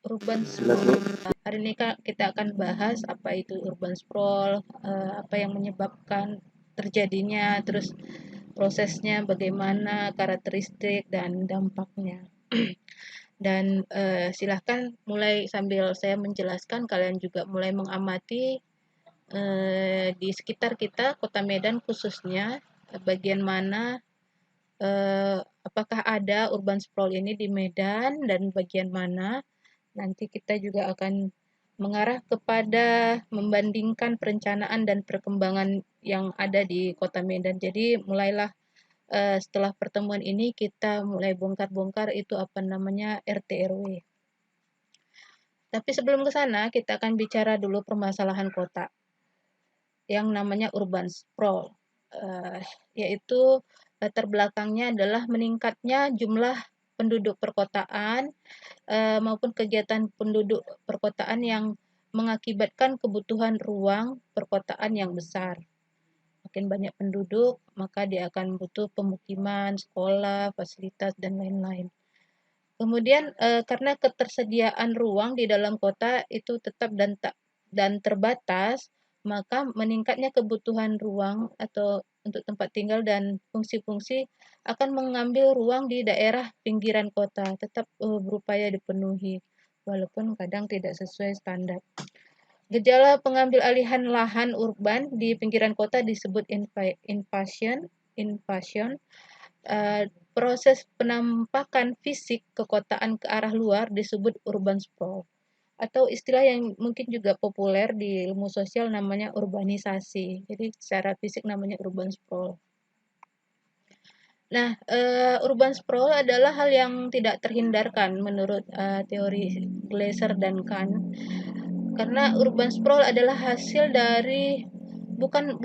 urban Jelas, Bu. sprawl. Hari ini Kak, kita akan bahas apa itu urban sprawl, apa yang menyebabkan terjadinya, terus prosesnya bagaimana, karakteristik dan dampaknya. Dan silahkan mulai sambil saya menjelaskan, kalian juga mulai mengamati di sekitar kita, Kota Medan khususnya, bagian mana apakah ada urban sprawl ini di Medan dan bagian mana. Nanti kita juga akan mengarah kepada membandingkan perencanaan dan perkembangan yang ada di Kota Medan. Jadi mulailah setelah pertemuan ini kita mulai bongkar-bongkar itu apa namanya RT RW. Tapi sebelum ke sana kita akan bicara dulu permasalahan kota yang namanya urban sprawl. Uh, Yaitu latar belakangnya adalah meningkatnya jumlah penduduk perkotaan maupun kegiatan penduduk perkotaan yang mengakibatkan kebutuhan ruang perkotaan yang besar. Makin banyak penduduk, maka dia akan butuh pemukiman, sekolah, fasilitas, dan lain-lain. Kemudian karena ketersediaan ruang di dalam kota itu tetap dan terbatas, maka meningkatnya kebutuhan ruang atau untuk tempat tinggal dan fungsi-fungsi akan mengambil ruang di daerah pinggiran kota, tetap berupaya dipenuhi walaupun kadang tidak sesuai standar. Gejala pengambil alihan lahan urban di pinggiran kota disebut invasion. Proses penampakan fisik kekotaan ke arah luar disebut urban sprawl, atau istilah yang mungkin juga populer di ilmu sosial namanya urbanisasi. Jadi secara fisik namanya urban sprawl. Nah, urban sprawl adalah hal yang tidak terhindarkan menurut teori Glaser dan Kahn, karena urban sprawl adalah hasil dari bukan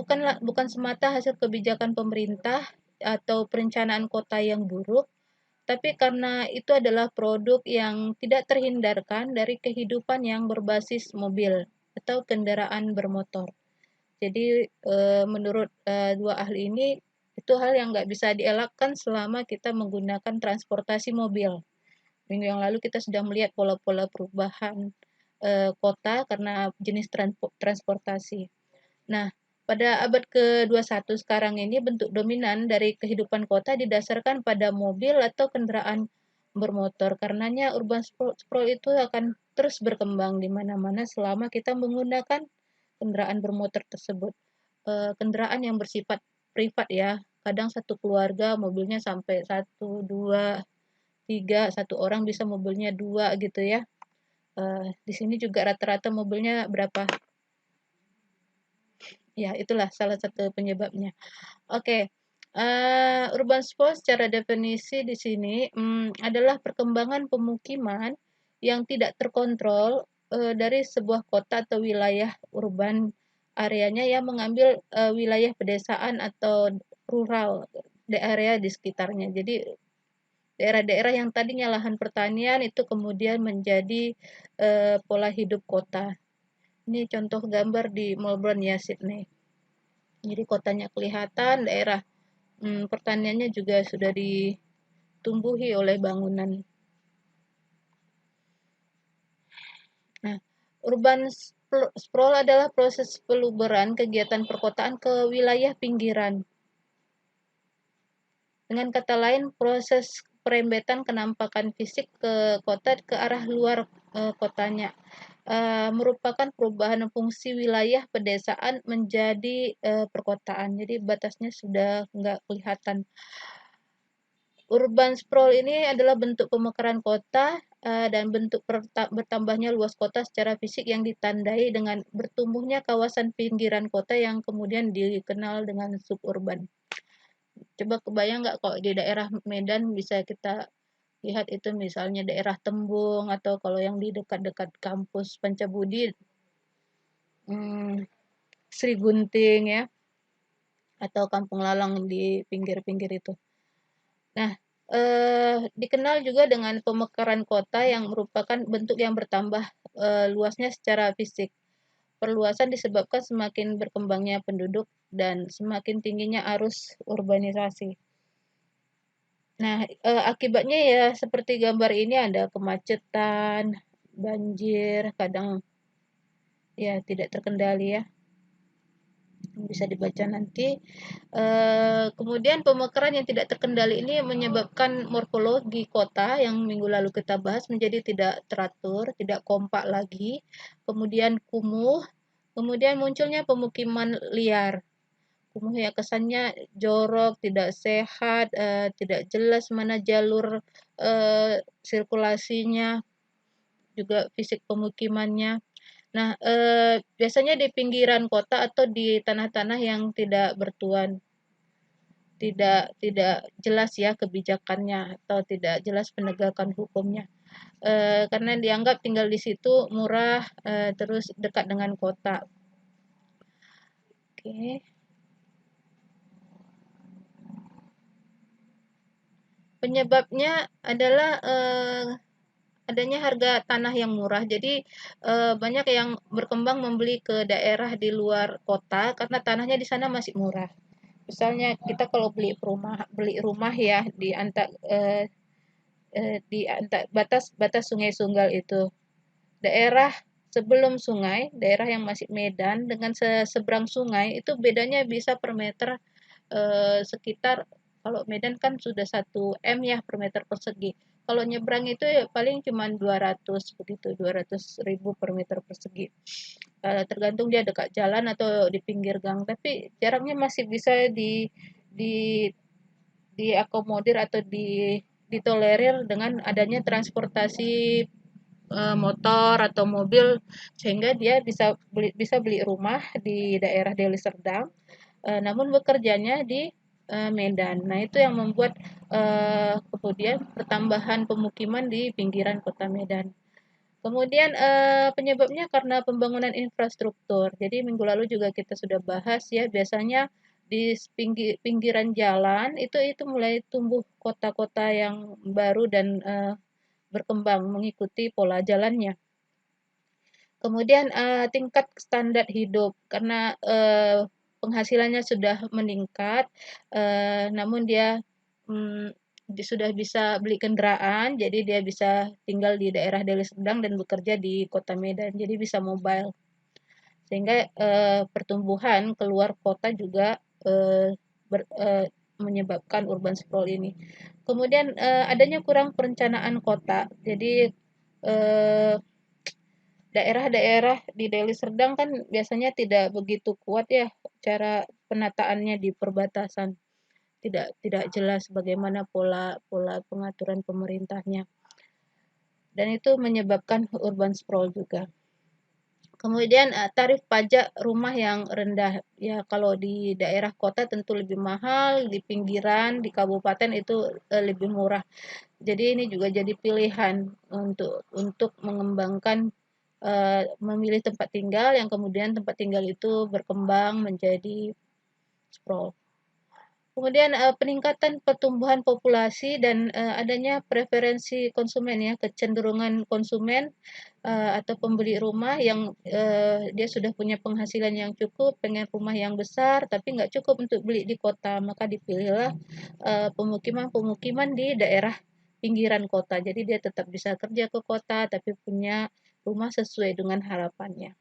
semata hasil kebijakan pemerintah atau perencanaan kota yang buruk, tapi karena itu adalah produk yang tidak terhindarkan dari kehidupan yang berbasis mobil atau kendaraan bermotor. Jadi menurut dua ahli ini itu hal yang nggak bisa dielakkan selama kita menggunakan transportasi mobil. Minggu yang lalu kita sudah melihat pola-pola perubahan kota karena jenis transportasi. Nah, pada abad ke-21 sekarang ini bentuk dominan dari kehidupan kota didasarkan pada mobil atau kendaraan bermotor. Karenanya urban sprawl itu akan terus berkembang di mana-mana selama kita menggunakan kendaraan bermotor tersebut. Kendaraan yang bersifat privat ya. Kadang satu keluarga mobilnya sampai satu, dua, tiga, satu orang bisa mobilnya dua gitu ya. Di sini juga rata-rata mobilnya berapa? Ya, itulah salah satu penyebabnya. Oke, urban sprawl secara definisi di sini adalah perkembangan pemukiman yang tidak terkontrol dari sebuah kota atau wilayah urban areanya yang mengambil wilayah pedesaan atau rural area di sekitarnya. Jadi daerah-daerah yang tadinya lahan pertanian itu kemudian menjadi pola hidup kota. Ini contoh gambar di Melbourne ya, Sydney. Jadi kotanya kelihatan, daerah pertaniannya juga sudah ditumbuhi oleh bangunan. Nah, urban sprawl adalah proses peluberan kegiatan perkotaan ke wilayah pinggiran. Dengan kata lain, proses perembetan kenampakan fisik ke kota ke arah luar kotanya. Merupakan perubahan fungsi wilayah pedesaan menjadi perkotaan. Jadi batasnya sudah nggak kelihatan. Urban sprawl ini adalah bentuk pemekaran kota dan bentuk bertambahnya luas kota secara fisik yang ditandai dengan bertumbuhnya kawasan pinggiran kota yang kemudian dikenal dengan suburban. Coba kebayang nggak kalau di daerah Medan bisa kita lihat itu misalnya daerah Tembung atau kalau yang di dekat-dekat kampus Pancabudi, Sri Gunting ya, atau Kampung Lalang di pinggir-pinggir itu. Nah, dikenal juga dengan pemekaran kota yang merupakan bentuk yang bertambah luasnya secara fisik. Perluasan disebabkan semakin berkembangnya penduduk dan semakin tingginya arus urbanisasi. Nah, akibatnya ya seperti gambar ini ada kemacetan, banjir, kadang ya tidak terkendali ya. Bisa dibaca nanti. Kemudian pemekaran yang tidak terkendali ini menyebabkan morfologi kota yang minggu lalu kita bahas menjadi tidak teratur, tidak kompak lagi, kemudian kumuh, kemudian munculnya pemukiman liar. Kumuh ya kesannya jorok, tidak sehat, tidak jelas mana jalur sirkulasinya, juga fisik pemukimannya. Nah, biasanya di pinggiran kota atau di tanah-tanah yang tidak bertuan, tidak jelas ya kebijakannya atau tidak jelas penegakan hukumnya. Karena dianggap tinggal di situ murah, terus dekat dengan kota. Oke. Penyebabnya adalah adanya harga tanah yang murah. Jadi banyak yang berkembang membeli ke daerah di luar kota karena tanahnya di sana masih murah. Misalnya kita kalau beli rumah ya di batas batas Sungai Sunggal itu. Daerah sebelum sungai, daerah yang masih medan dengan seberang sungai itu bedanya bisa per meter sekitar, kalau Medan kan sudah 1 M ya per meter persegi. Kalau nyebrang itu ya paling cuma 200 begitu, 200.000 per meter persegi. Tergantung dia dekat jalan atau di pinggir gang, tapi jaraknya masih bisa di diakomodir atau ditolerir dengan adanya transportasi motor atau mobil, sehingga dia bisa beli rumah di daerah Deli Serdang, namun bekerjanya di Medan. Nah, itu yang membuat kemudian pertambahan pemukiman di pinggiran kota Medan. Kemudian penyebabnya karena pembangunan infrastruktur. Jadi minggu lalu juga kita sudah bahas ya, biasanya di pinggiran jalan itu mulai tumbuh kota-kota yang baru dan berkembang mengikuti pola jalannya. Kemudian tingkat standar hidup karena penghasilannya sudah meningkat, namun dia mm, sudah bisa beli kendaraan, jadi dia bisa tinggal di daerah Deli Serdang dan bekerja di Kota Medan, jadi bisa mobile. Sehingga pertumbuhan keluar kota juga menyebabkan urban sprawl ini. Kemudian adanya kurang perencanaan kota, jadi eh, daerah-daerah di Deli Serdang kan biasanya tidak begitu kuat ya cara penataannya di perbatasan. Tidak jelas bagaimana pola pola pengaturan pemerintahnya. Dan itu menyebabkan urban sprawl juga. Kemudian tarif pajak rumah yang rendah. Ya kalau di daerah kota tentu lebih mahal, di pinggiran, di kabupaten itu lebih murah. Jadi ini juga jadi pilihan untuk mengembangkan memilih tempat tinggal yang kemudian tempat tinggal itu berkembang menjadi sprawl. Kemudian peningkatan pertumbuhan populasi dan adanya preferensi konsumen ya, kecenderungan konsumen atau pembeli rumah yang dia sudah punya penghasilan yang cukup, pengen rumah yang besar, tapi nggak cukup untuk beli di kota, maka dipilihlah pemukiman-pemukiman di daerah pinggiran kota. Jadi dia tetap bisa kerja ke kota, tapi punya rumah sesuai dengan harapannya.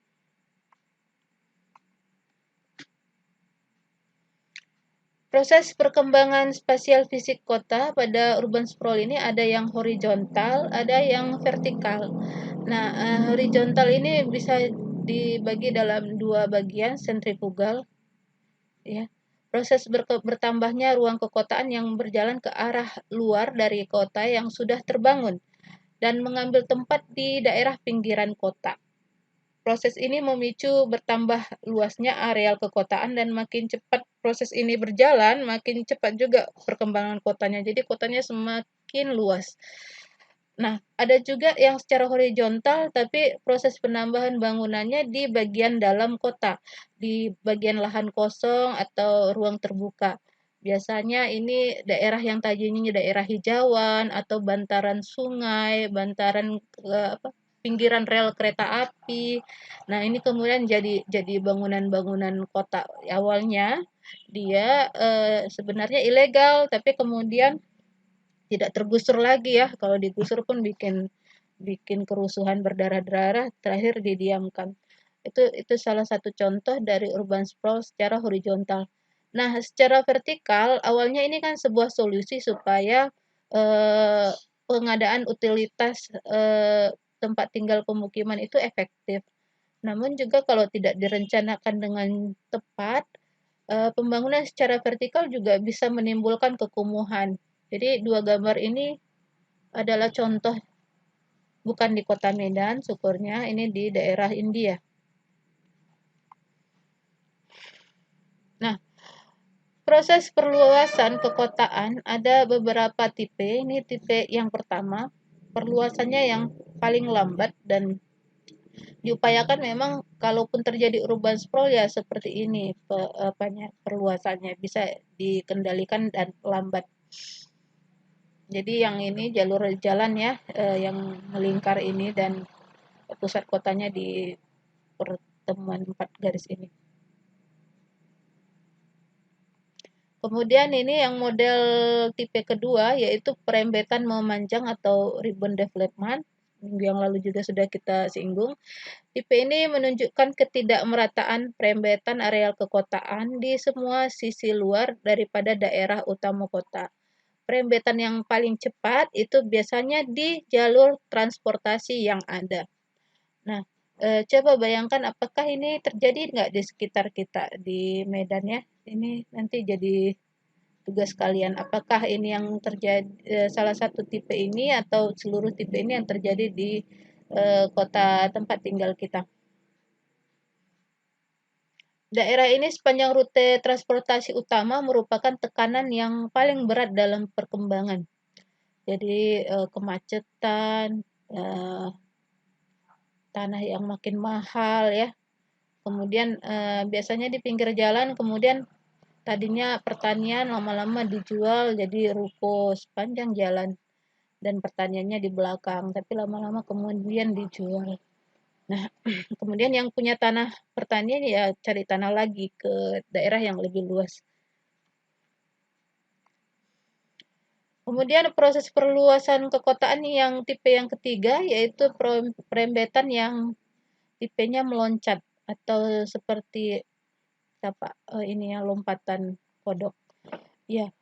Proses perkembangan spasial fisik kota pada urban sprawl ini ada yang horizontal, ada yang vertikal. Nah, horizontal ini bisa dibagi dalam dua bagian, sentrifugal, ya. Proses bertambahnya ruang kekotaan yang berjalan ke arah luar dari kota yang sudah terbangun dan mengambil tempat di daerah pinggiran kota. Proses ini memicu bertambah luasnya areal kekotaan dan makin cepat proses ini berjalan, makin cepat juga perkembangan kotanya. Jadi kotanya semakin luas. Nah, ada juga yang secara horizontal, tapi proses penambahan bangunannya di bagian dalam kota, di bagian lahan kosong atau ruang terbuka. Biasanya ini daerah yang tadinya daerah hijauan atau bantaran sungai, bantaran pinggiran rel kereta api. Nah, ini kemudian jadi bangunan-bangunan kota. Awalnya dia sebenarnya ilegal, tapi kemudian tidak tergusur lagi ya. Kalau digusur pun bikin bikin kerusuhan berdarah-darah, terakhir didiamkan. Itu salah satu contoh dari urban sprawl secara horizontal. Nah, secara vertikal, awalnya ini kan sebuah solusi supaya eh, pengadaan utilitas tempat tinggal pemukiman itu efektif. Namun juga kalau tidak direncanakan dengan tepat, pembangunan secara vertikal juga bisa menimbulkan kekumuhan. Jadi dua gambar ini adalah contoh, bukan di kota Medan, syukurnya ini di daerah India. Nah, proses perluasan kekotaan ada beberapa tipe. Ini tipe yang pertama, perluasannya yang paling lambat dan diupayakan memang kalaupun terjadi urban sprawl ya seperti ini perluasannya bisa dikendalikan dan lambat. Jadi yang ini jalur jalan ya yang melingkar ini dan pusat kotanya di pertemuan 4 garis ini. Kemudian ini yang model tipe kedua yaitu perembetan memanjang atau ribbon development. Minggu yang lalu juga sudah kita singgung. Tipe ini menunjukkan ketidakmerataan perembetan areal kekotaan di semua sisi luar daripada daerah utama kota. Perembetan yang paling cepat itu biasanya di jalur transportasi yang ada. Nah, coba bayangkan apakah ini terjadi nggak di sekitar kita di Medan ya? Ini nanti jadi tugas kalian. Apakah ini yang terjadi salah satu tipe ini atau seluruh tipe ini yang terjadi di kota tempat tinggal kita? Daerah ini sepanjang rute transportasi utama merupakan tekanan yang paling berat dalam perkembangan. Jadi kemacetan, eh, tanah yang makin mahal ya. Kemudian biasanya di pinggir jalan, kemudian tadinya pertanian lama-lama dijual jadi ruko sepanjang jalan dan pertaniannya di belakang, tapi lama-lama kemudian dijual. Nah, kemudian yang punya tanah pertanian ya cari tanah lagi ke daerah yang lebih luas. Kemudian proses perluasan kekotaan yang tipe yang ketiga yaitu perembetan yang tipenya meloncat atau seperti apa ini ya lompatan kodok. Ya,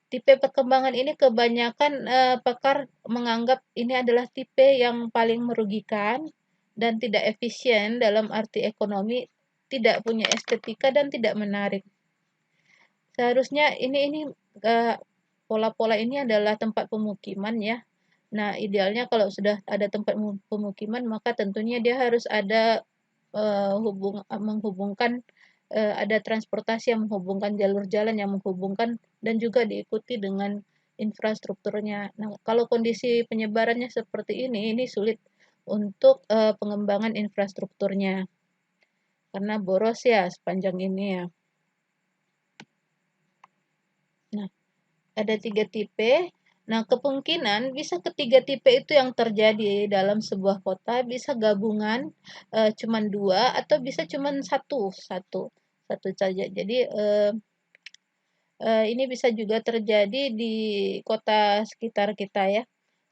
tipe perkembangan ini kebanyakan pakar menganggap ini adalah tipe yang paling merugikan dan tidak efisien dalam arti ekonomi, tidak punya estetika dan tidak menarik. Seharusnya ini pola-pola ini adalah tempat pemukiman ya. Nah, idealnya kalau sudah ada tempat pemukiman maka tentunya dia harus ada menghubungkan ada transportasi yang menghubungkan jalur jalan yang menghubungkan dan juga diikuti dengan infrastrukturnya. Nah, kalau kondisi penyebarannya seperti ini sulit untuk pengembangan infrastrukturnya karena boros ya sepanjang ini ya. Nah, ada 3 tipe. Nah, kemungkinan bisa ketiga tipe itu yang terjadi dalam sebuah kota, bisa gabungan cuman 2 atau bisa cuman satu saja. Jadi ini bisa juga terjadi di kota sekitar kita ya.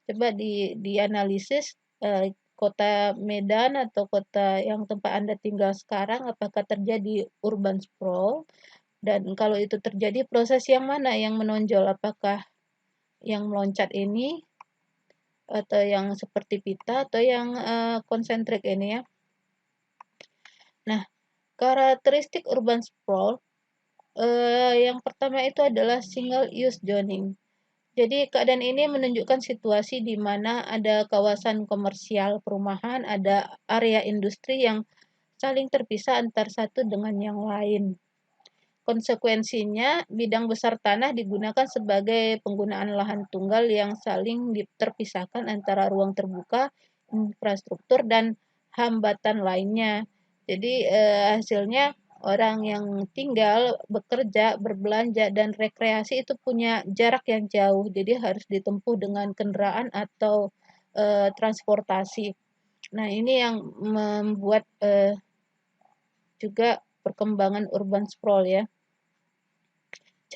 Coba dianalisis kota Medan atau kota yang tempat Anda tinggal sekarang apakah terjadi urban sprawl dan kalau itu terjadi proses yang mana yang menonjol apakah yang meloncat ini atau yang seperti pita atau yang konsentrik ini ya. Nah, karakteristik urban sprawl yang pertama itu adalah single use zoning. Jadi keadaan ini menunjukkan situasi di mana ada kawasan komersial perumahan, ada area industri yang saling terpisah antar satu dengan yang lain. Konsekuensinya, bidang besar tanah digunakan sebagai penggunaan lahan tunggal yang saling terpisahkan antara ruang terbuka, infrastruktur, dan hambatan lainnya. Jadi hasilnya orang yang tinggal, bekerja, berbelanja, dan rekreasi itu punya jarak yang jauh. Jadi harus ditempuh dengan kendaraan atau transportasi. Nah, ini yang membuat juga perkembangan urban sprawl ya.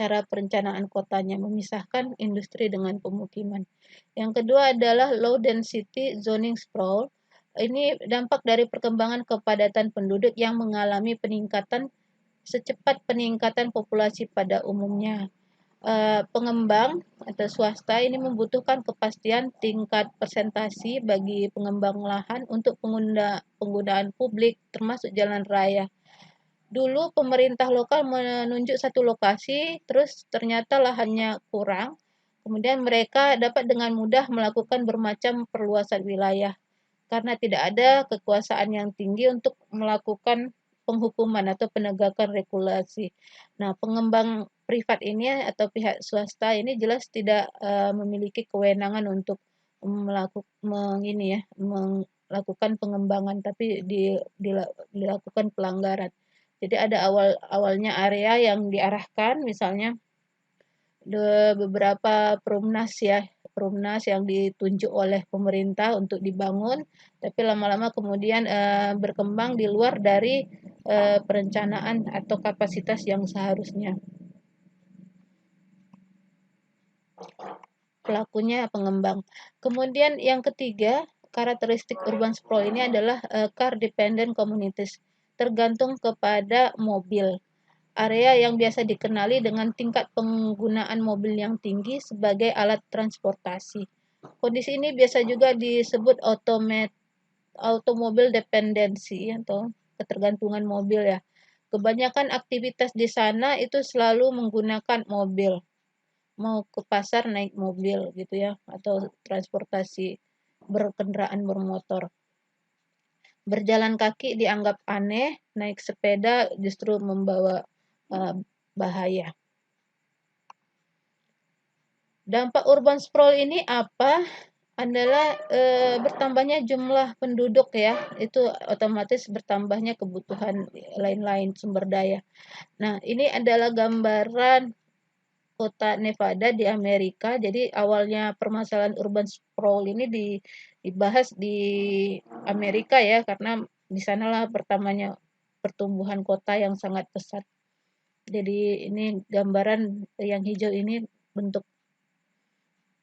cara perencanaan kotanya, memisahkan industri dengan pemukiman. Yang kedua adalah low density zoning sprawl. Ini dampak dari perkembangan kepadatan penduduk yang mengalami peningkatan secepat peningkatan populasi pada umumnya. Pengembang atau swasta ini membutuhkan kepastian tingkat persentase bagi pengembang lahan untuk penggunaan publik termasuk jalan raya. Dulu pemerintah lokal menunjuk satu lokasi, terus ternyata lahannya kurang. Kemudian mereka dapat dengan mudah melakukan bermacam perluasan wilayah karena tidak ada kekuasaan yang tinggi untuk melakukan penghukuman atau penegakan regulasi. Nah, pengembang privat ini atau pihak swasta ini jelas tidak memiliki kewenangan untuk melakukan pengembangan, tapi dilakukan pelanggaran. Jadi ada awalnya area yang diarahkan, misalnya beberapa perumnas yang ditunjuk oleh pemerintah untuk dibangun, tapi lama-lama kemudian berkembang di luar dari perencanaan atau kapasitas yang seharusnya. Pelakunya pengembang. Kemudian yang ketiga, karakteristik urban sprawl ini adalah car dependent communities, tergantung kepada mobil. Area yang biasa dikenali dengan tingkat penggunaan mobil yang tinggi sebagai alat transportasi. Kondisi ini biasa juga disebut automobil dependency atau ketergantungan mobil ya. Kebanyakan aktivitas di sana itu selalu menggunakan mobil. Mau ke pasar naik mobil gitu ya, atau transportasi berkendaraan bermotor. Berjalan kaki dianggap aneh, naik sepeda justru membawa bahaya. Dampak urban sprawl ini apa? Adalah bertambahnya jumlah penduduk ya, itu otomatis bertambahnya kebutuhan lain-lain sumber daya. Nah, ini adalah gambaran kota Nevada di Amerika. Jadi awalnya permasalahan urban sprawl ini dibahas di Amerika ya, karena di sanalah pertamanya pertumbuhan kota yang sangat pesat. Jadi ini gambaran yang hijau ini bentuk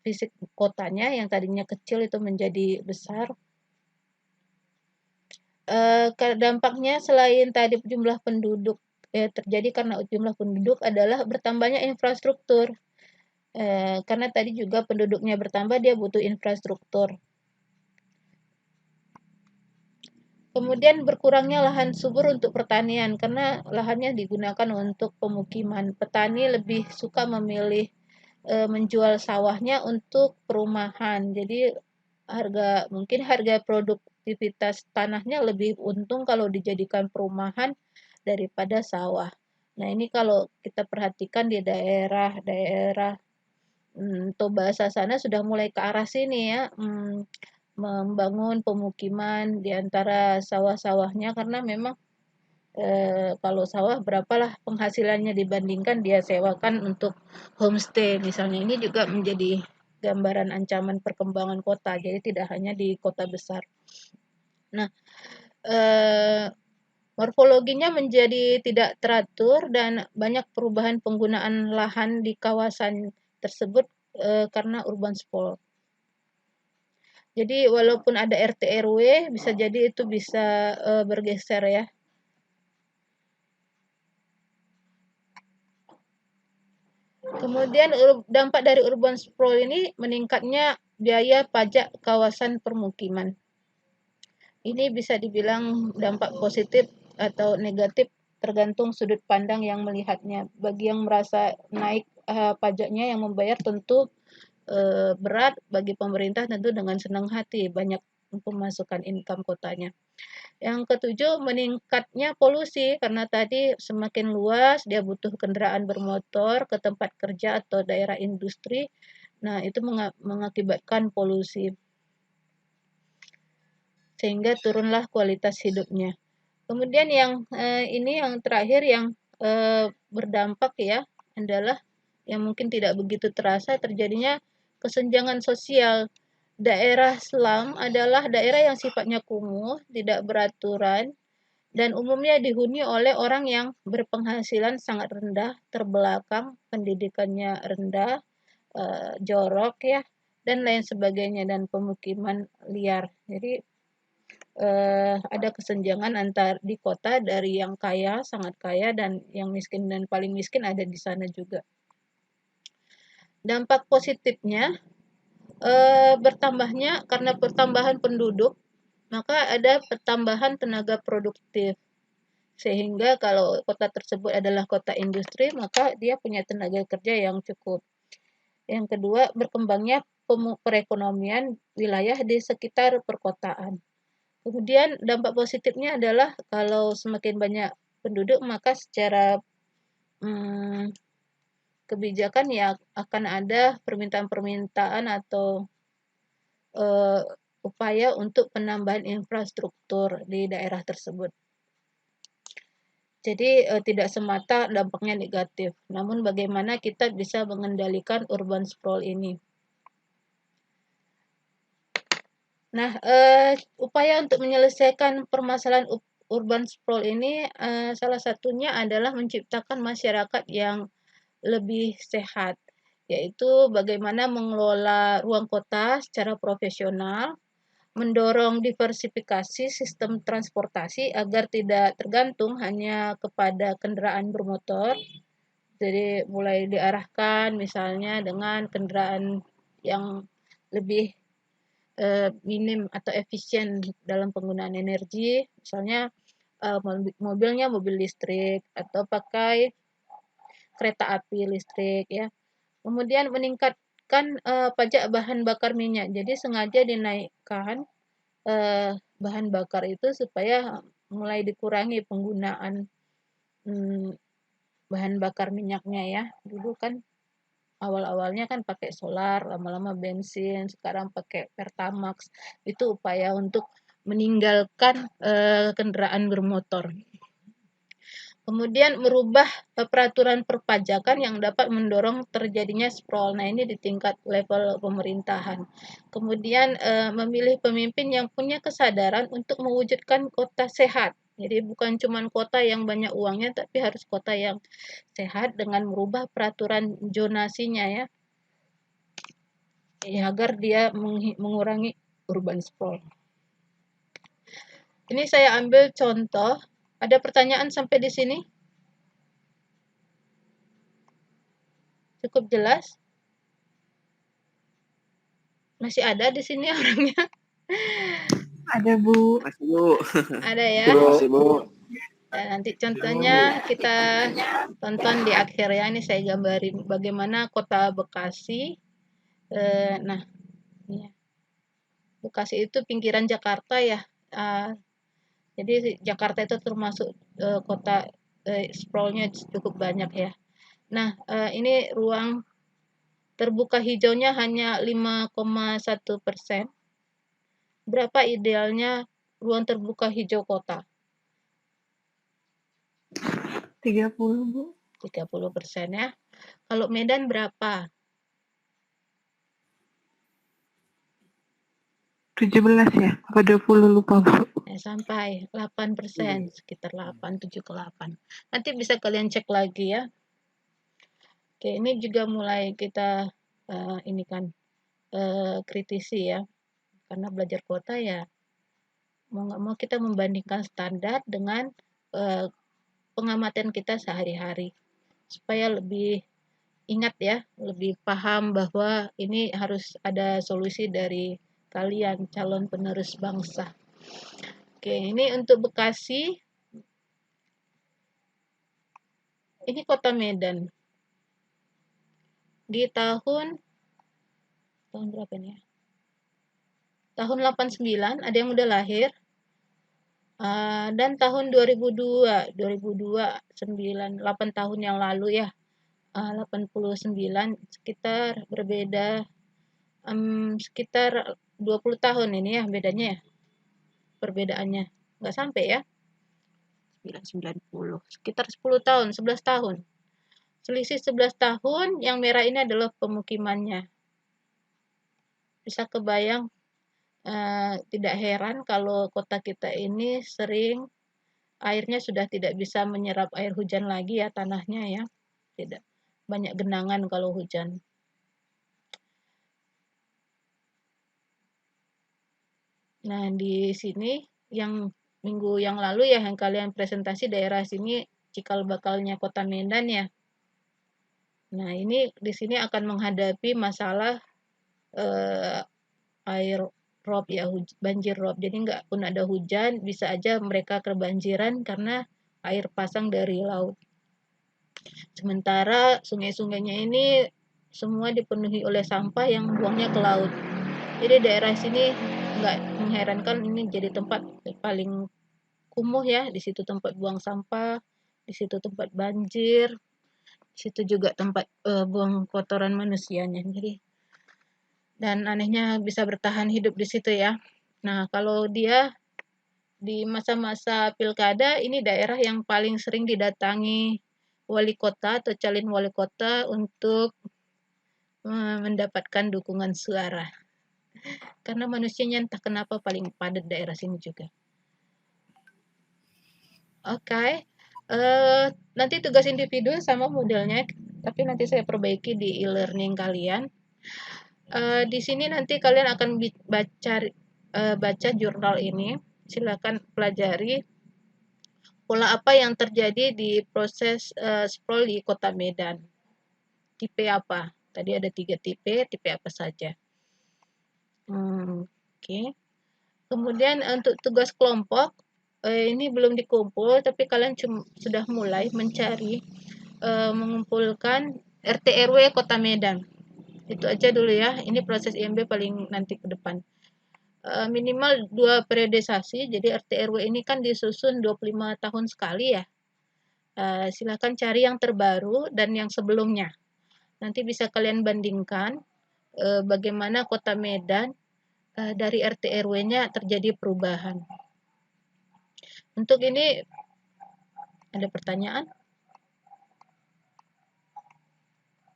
fisik kotanya yang tadinya kecil itu menjadi besar. Dampaknya selain tadi jumlah penduduk terjadi karena jumlah penduduk adalah bertambahnya infrastruktur. Karena tadi juga penduduknya bertambah, dia butuh infrastruktur. Kemudian berkurangnya lahan subur untuk pertanian karena lahannya digunakan untuk pemukiman. Petani lebih suka memilih menjual sawahnya untuk perumahan. Jadi mungkin harga produktivitas tanahnya lebih untung kalau dijadikan perumahan daripada sawah. Nah, ini kalau kita perhatikan di daerah-daerah atau bahasa sana sudah mulai ke arah sini ya, membangun pemukiman di antara sawah-sawahnya karena memang kalau sawah berapalah penghasilannya dibandingkan dia sewakan untuk homestay misalnya. Ini juga menjadi gambaran ancaman perkembangan kota, jadi tidak hanya di kota besar. Nah, morfologinya menjadi tidak teratur dan banyak perubahan penggunaan lahan di kawasan tersebut karena urban sprawl. Jadi walaupun ada RT RW, bisa jadi itu bisa bergeser ya. Kemudian dampak dari urban sprawl ini meningkatnya biaya pajak kawasan permukiman. Ini bisa dibilang dampak positif atau negatif tergantung sudut pandang yang melihatnya. Bagi yang merasa naik pajaknya yang membayar tentu berat, bagi pemerintah tentu dengan senang hati banyak pemasukan income kotanya. Yang ketujuh, meningkatnya polusi karena tadi semakin luas dia butuh kendaraan bermotor ke tempat kerja atau daerah industri. Nah, itu mengakibatkan polusi sehingga turunlah kualitas hidupnya. Kemudian yang ini yang terakhir yang berdampak ya adalah yang mungkin tidak begitu terasa terjadinya kesenjangan sosial. Daerah slum adalah daerah yang sifatnya kumuh, tidak beraturan. dan umumnya dihuni oleh orang yang berpenghasilan sangat rendah, terbelakang, pendidikannya rendah, jorok ya, dan lain sebagainya, dan pemukiman liar. Jadi ada kesenjangan antar di kota dari yang kaya, sangat kaya, dan yang miskin dan paling miskin ada di sana juga. Dampak positifnya, bertambahnya karena pertambahan penduduk, maka ada pertambahan tenaga produktif. Sehingga kalau kota tersebut adalah kota industri, maka dia punya tenaga kerja yang cukup. Yang kedua, berkembangnya perekonomian wilayah di sekitar perkotaan. Kemudian dampak positifnya adalah kalau semakin banyak penduduk, maka secara kebijakan ya akan ada permintaan-permintaan atau upaya untuk penambahan infrastruktur di daerah tersebut. Jadi tidak semata dampaknya negatif, namun bagaimana kita bisa mengendalikan urban sprawl ini. Nah, upaya untuk menyelesaikan permasalahan urban sprawl ini salah satunya adalah menciptakan masyarakat yang lebih sehat, yaitu bagaimana mengelola ruang kota secara profesional, mendorong diversifikasi sistem transportasi agar tidak tergantung hanya kepada kendaraan bermotor. Jadi mulai diarahkan misalnya dengan kendaraan yang lebih minim atau efisien dalam penggunaan energi, misalnya mobilnya mobil listrik atau pakai kereta api listrik ya. Kemudian meningkatkan pajak bahan bakar minyak. Jadi sengaja dinaikkan bahan bakar itu supaya mulai dikurangi penggunaan bahan bakar minyaknya ya. Dulu kan awal-awalnya kan pakai solar, lama-lama bensin, sekarang pakai Pertamax. Itu upaya untuk meninggalkan kendaraan bermotor. Kemudian merubah peraturan perpajakan yang dapat mendorong terjadinya sprawl. Nah, ini di tingkat level pemerintahan. Kemudian memilih pemimpin yang punya kesadaran untuk mewujudkan kota sehat. Jadi bukan cuma kota yang banyak uangnya, tapi harus kota yang sehat dengan merubah peraturan zonasinya ya, agar dia mengurangi urban sprawl. Ini saya ambil contoh. Ada pertanyaan sampai di sini? Cukup jelas? Masih ada di sini orangnya? Ada, Bu. Masih, Bu. Ada ya? Masih, Bu. Ya, nanti contohnya kita tonton di akhir ya. Ini saya gambarin bagaimana kota Bekasi. Nah, ini ya. Bekasi itu pinggiran Jakarta ya. Jadi Jakarta itu termasuk kota sprawl-nya cukup banyak ya. Nah, ini ruang terbuka hijaunya hanya 5,1%. Berapa idealnya ruang terbuka hijau kota? 30, Bu. 30% ya. Kalau Medan berapa? 17 ya? Apa 20 lupa, Bu? Sampai 8%, sekitar 8, 7 ke 8. Nanti bisa kalian cek lagi ya. Oke, ini juga mulai kita ini kan kritisi ya. Karena belajar kota ya mau nggak mau kita membandingkan standar dengan pengamatan kita sehari-hari supaya lebih ingat ya, lebih paham bahwa ini harus ada solusi dari kalian calon penerus bangsa. Oke, ini untuk Bekasi. Ini kota Medan. Di tahun berapa nih ya? Tahun 89 ada yang udah lahir. Dan tahun 2002, 9, 8 tahun yang lalu ya. 89 sekitar berbeda sekitar 20 tahun ini ya bedanya ya. Perbedaannya. Nggak sampai ya. 90, sekitar 10 tahun, 11 tahun. Selisih 11 tahun, yang merah ini adalah pemukimannya. Bisa kebayang, tidak heran kalau kota kita ini sering airnya sudah tidak bisa menyerap air hujan lagi ya tanahnya ya. Tidak banyak genangan kalau hujan. Nah, di sini yang minggu yang lalu ya yang kalian presentasi daerah sini cikal bakalnya Kota Medan ya. Nah, ini di sini akan menghadapi masalah air rob ya, banjir rob. Jadi nggak pun ada hujan, bisa aja mereka kebanjiran karena air pasang dari laut. Sementara sungai-sungainya ini semua dipenuhi oleh sampah yang buangnya ke laut. Jadi daerah sini nggak mengherankan ini jadi tempat paling kumuh ya. Di situ tempat buang sampah, di situ tempat banjir, di situ juga tempat buang kotoran manusianya. Jadi dan anehnya bisa bertahan hidup di situ ya. Nah, kalau dia di masa-masa pilkada ini daerah yang paling sering didatangi wali kota atau calon wali kota untuk mendapatkan dukungan suara. Karena manusianya entah kenapa paling padat daerah sini juga. Oke. Nanti tugas individu sama modelnya, tapi nanti saya perbaiki di e-learning kalian. Di sini nanti kalian akan baca jurnal ini. Silakan pelajari pola apa yang terjadi di proses sprawl di Kota Medan. Tipe apa? Tadi ada 3 tipe apa saja. Oke. Kemudian untuk tugas kelompok, ini belum dikumpul, tapi kalian sudah mulai mencari, mengumpulkan RT RW Kota Medan. Itu aja dulu ya, ini proses IMB paling nanti ke depan. Minimal 2 periodisasi, jadi RT RW ini kan disusun 25 tahun sekali ya. Silakan cari yang terbaru dan yang sebelumnya. Nanti bisa kalian bandingkan bagaimana Kota Medan dari RT RW-nya terjadi perubahan. Untuk ini ada pertanyaan?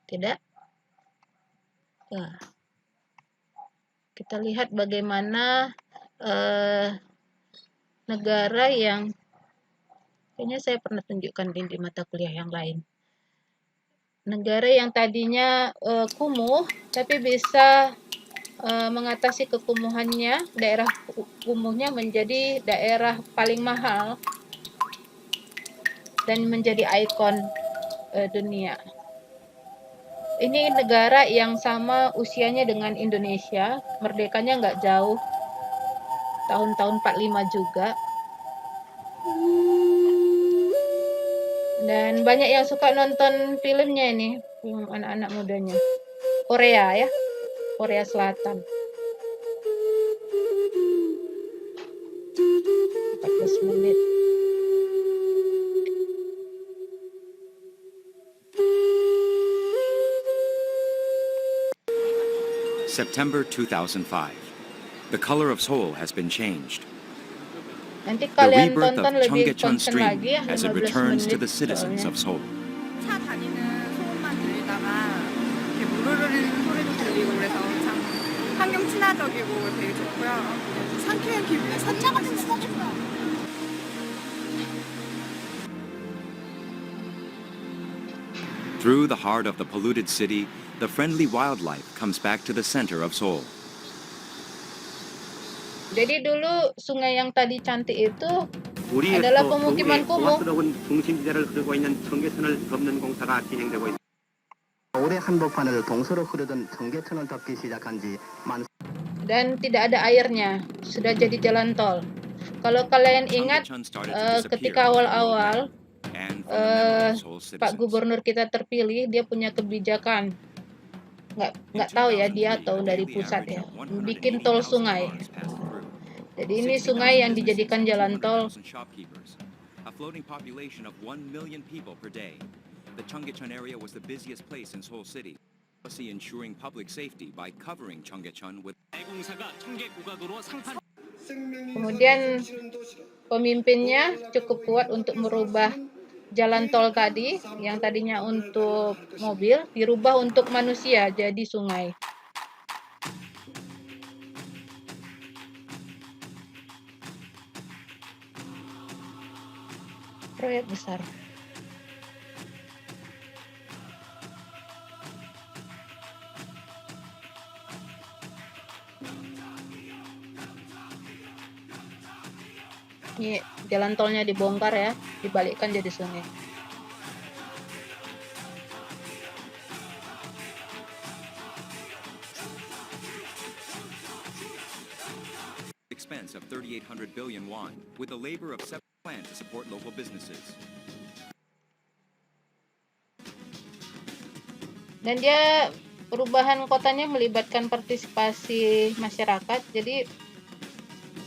Tidak? Nah, kita lihat bagaimana negara yang kayaknya saya pernah tunjukkan di mata kuliah yang lain. Negara yang tadinya kumuh tapi bisa mengatasi kekumuhannya, daerah kumuhnya menjadi daerah paling mahal dan menjadi ikon dunia. Ini negara yang sama usianya dengan Indonesia, merdekanya nggak jauh, tahun-tahun 45 juga. Dan banyak yang suka nonton filmnya ini, film anak-anak mudanya. Korea ya, Korea Selatan. 14 menit. September 2005. The color of Seoul has been changed. Nanti The kalian rebirth of tonton lebih Cheonggyecheon konsen Stream lagi ya, as it 15 returns to menit the citizens soalnya. of Seoul. 차 다니는 소음만 들리다가 이렇게 물 흐르는 소리도 들리고 그래서 참 환경 친화적이고 되게 좋고요. 상쾌한 기분에 산책 같은 거 사줄까? Through the heart of the polluted city, the friendly wildlife comes back to the center of Seoul. Jadi dulu sungai yang tadi cantik itu adalah pemukiman kumuh. 중심지대를 흐르고 있는 청계천을 덮는 공사가 진행되고 있습니다. 올해 한복판을 동서로 흐르던 청계천을 덮기 시작한 지 만. Dan tidak ada airnya, sudah jadi jalan tol. Kalau kalian ingat ketika awal-awal Pak Gubernur kita terpilih, dia punya kebijakan, nggak tahu ya dia atau dari pusat ya, bikin tol sungai. Jadi ini sungai yang dijadikan jalan tol. A floating population of 1 million people per day. The Cheonggyecheon area was the busiest place in Seoul City. Policy ensuring public safety by covering Cheonggyecheon with. Kemudian pemimpinnya cukup kuat untuk merubah jalan tol tadi, yang tadinya untuk mobil, dirubah untuk manusia jadi sungai. proyek besar. Ini jalan tolnya dibongkar ya, dibalikkan jadi sungai. Expense of 3,800 billion won, with the labor of 7 plan to support local businesses. Dan dia perubahan kotanya melibatkan partisipasi masyarakat, jadi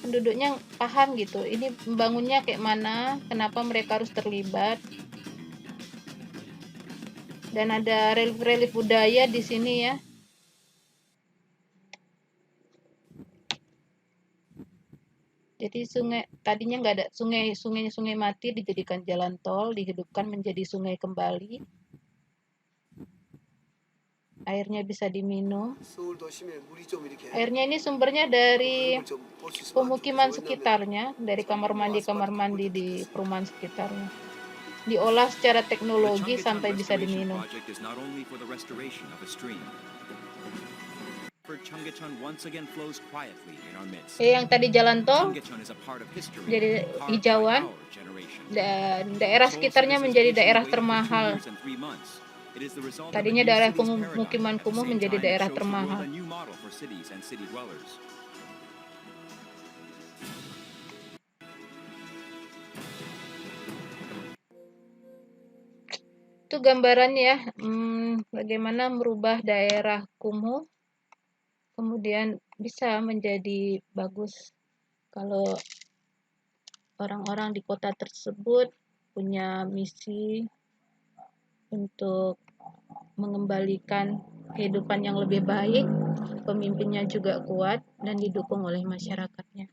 penduduknya paham gitu, ini membangunnya kayak mana, kenapa mereka harus terlibat. Dan ada relief budaya di sini ya. Jadi sungai tadinya nggak ada sungai mati dijadikan jalan tol, dihidupkan menjadi sungai kembali. Airnya bisa diminum. Airnya ini sumbernya dari pemukiman sekitarnya, dari kamar mandi di perumahan sekitarnya. Diolah secara The teknologi Cheonggyecheon sampai bisa Restoration diminum. Project is not only for the restoration of a stream. For Cheonggyecheon once again flows quietly in our midst. Yang tadi jalan tol Cheonggyecheon is a part of history, jadi carved by hijauan, our generation. dan daerah sekitarnya menjadi daerah termahal. Tadinya daerah pemukiman kumuh menjadi daerah termahal. Itu gambarannya ya, bagaimana merubah daerah kumuh kemudian bisa menjadi bagus kalau orang-orang di kota tersebut punya misi untuk mengembalikan kehidupan yang lebih baik, pemimpinnya juga kuat dan didukung oleh masyarakatnya.